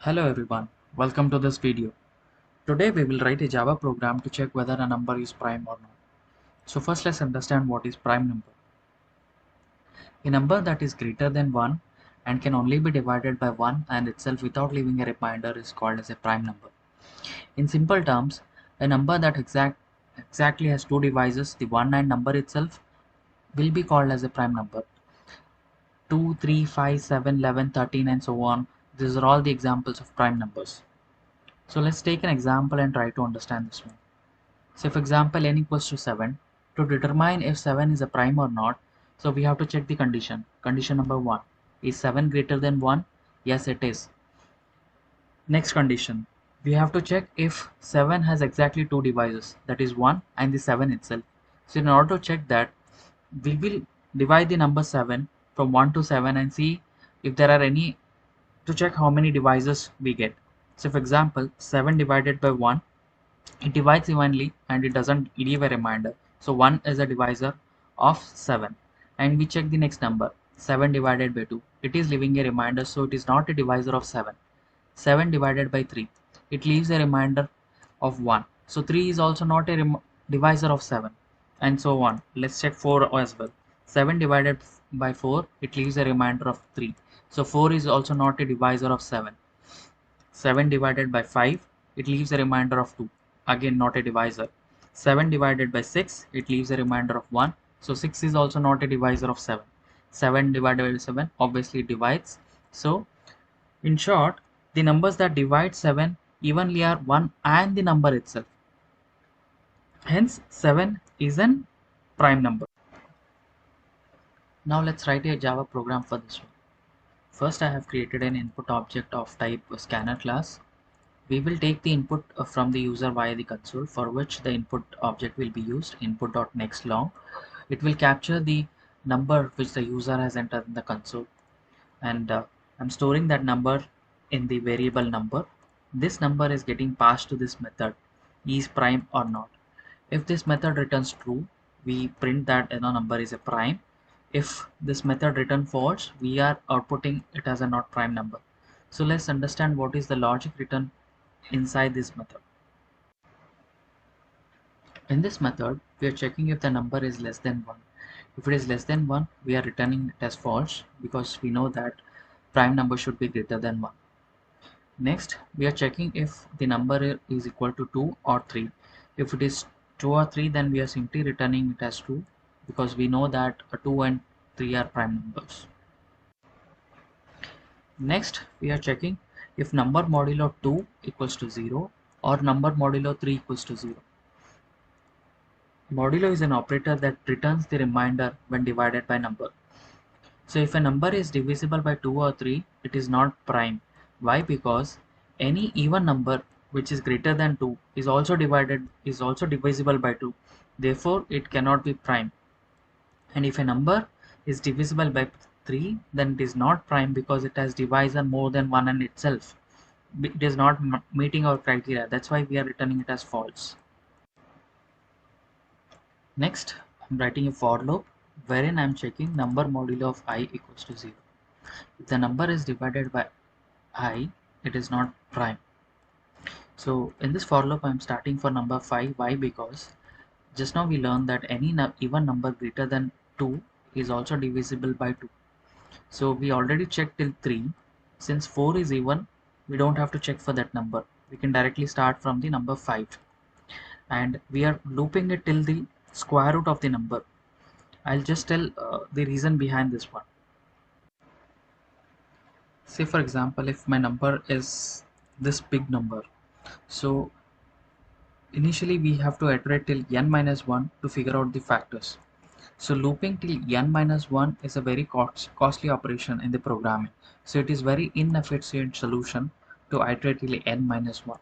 Hello everyone, welcome to this video. Today we will write a Java program to check whether a number is prime or not. So first let's understand what is prime number. A number that is greater than 1 and can only be divided by 1 and itself without leaving a remainder is called as a prime number. In simple terms, a number that exactly has two divisors, the 1 and number itself, will be called as a prime number. 2, 3, 5, 7, 11, 13 and so on. These are all the examples of prime numbers. So let's take an example and try to understand this one. So for example, n equals to 7. To determine if 7 is a prime or not, so we have to check the condition. Condition number 1. Is 7 greater than 1? Yes, it is. Next condition. We have to check if 7 has exactly two divisors, that is 1 and the 7 itself. So in order to check that, we will divide the number 7 from 1 to 7 and see if there are any, to check how many divisors we get. So for example, 7 divided by 1, it divides evenly and it doesn't leave a remainder. So 1 is a divisor of 7. And we check the next number, 7 divided by 2. It is leaving a remainder, so it is not a divisor of 7. 7 divided by 3. It leaves a remainder of 1. So 3 is also not a divisor of 7. And so on. Let's check 4 as well. 7 divided by 4. It leaves a remainder of 3. So 4 is also not a divisor of 7. 7 divided by 5, it leaves a remainder of 2. Again, not a divisor. 7 divided by 6, it leaves a remainder of 1. So 6 is also not a divisor of 7. 7 divided by 7 obviously divides. So in short, the numbers that divide 7 evenly are 1 and the number itself. Hence 7 is an prime number. Now let's write a Java program for this one. First I have created an input object of type scanner class. We will take the input from the user via the console, for which the input object will be used, input.nextLong. It will capture the number which the user has entered in the console, and I'm storing that number in the variable number. This number is getting passed to this method, is prime or not. If this method returns true, we print that number is a prime. If this method returns false, we are outputting it as a not prime number. So let's understand what is the logic written inside this method. In this method, we are checking if the number is less than 1. If it is less than 1, we are returning it as false because we know that prime number should be greater than 1. Next, we are checking if the number is equal to 2 or 3. If it is 2 or 3, then we are simply returning it as true because we know that 2 and 3 are prime numbers. Next, we are checking if number modulo 2 equals to 0 or number modulo 3 equals to 0. Modulo is an operator that returns the remainder when divided by number. So if a number is divisible by 2 or 3, it is not prime. Why? Because any even number which is greater than 2 is also divisible by 2. Therefore, it cannot be prime. And if a number is divisible by 3, then it is not prime because it has divisor more than 1 and itself. It is not meeting our criteria. That's why we are returning it as false. Next, I'm writing a for loop wherein I'm checking number modulo of I equals to 0. If the number is divided by I, it is not prime. So in this for loop, I'm starting for number 5. Why? Because just now we learned that any even number greater than 2 is also divisible by 2. So we already checked till 3. Since 4 is even, we don't have to check for that number. We can directly start from the number 5. And we are looping it till the square root of the number. I'll just tell the reason behind this one. Say for example, if my number is this big number, so initially we have to iterate till n minus 1 to figure out the factors. So looping till n minus 1 is a very costly operation in the programming. So it is very inefficient solution to iterate till n minus 1.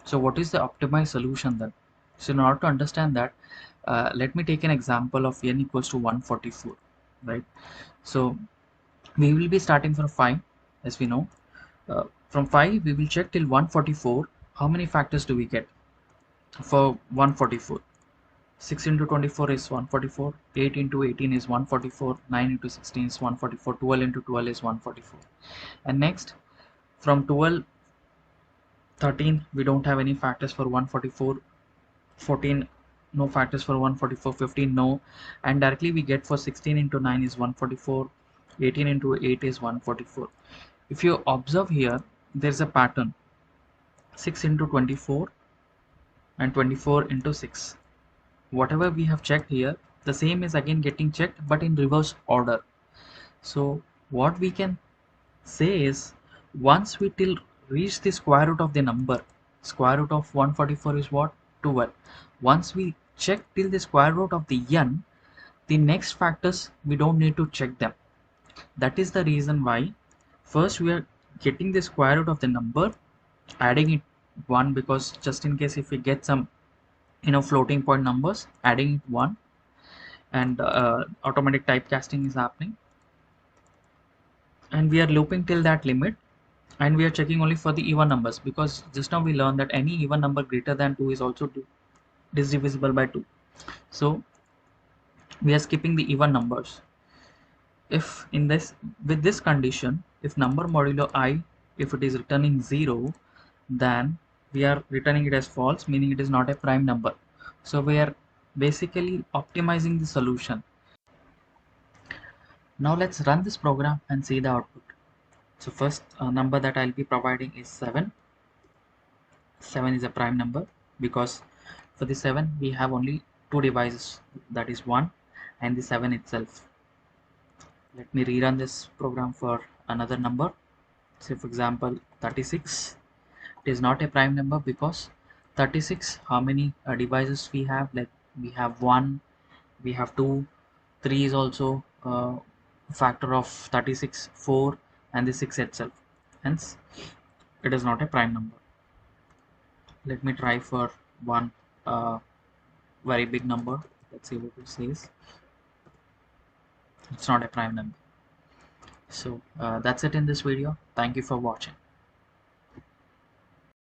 So what is the optimized solution then? So in order to understand that, let me take an example of n equals to 144, right? So we will be starting from 5, as we know. From 5 we will check till 144. How many factors do we get for 144? 6 into 24 is 144, 8 into 18 is 144, 9 into 16 is 144, 12 into 12 is 144. And next, from 12 13, we don't have any factors for 144. 14, no factors for 144. 15, no. And directly we get for 16 into 9 is 144. 18 into 8 is 144. If you observe here, there's a pattern. 6 into 24 and 24 into 6. Whatever we have checked here, the same is again getting checked, but in reverse order. So what we can say is, once we till reach the square root of the number, square root of 144 is what? 12. Once we check till the square root of the n, the next factors we don't need to check them. That is the reason why first we are getting the square root of the number, adding it 1, because just in case if we get some floating point numbers, adding it 1, and automatic typecasting is happening, and we are looping till that limit, and we are checking only for the even numbers, because just now we learned that any even number greater than 2 is also divisible by 2. So we are skipping the even numbers. If in this, with this condition, if number modulo I, if it is returning 0, then we are returning it as false, meaning it is not a prime number. So we are basically optimizing the solution. Now let's run this program and see the output. So first number that I'll be providing is 7. 7 is a prime number because for the 7 we have only two devices, that is 1 and the 7 itself. Let me rerun this program for another number. Say for example 36. It is not a prime number because 36, how many devices we have? Like we have 1, we have 2, 3 is also factor of 36, 4 and the 6 itself. Hence it is not a prime number. Let me try for one very big number. Let's see what it says. It's not a prime number. So that's it in this video. Thank you for watching.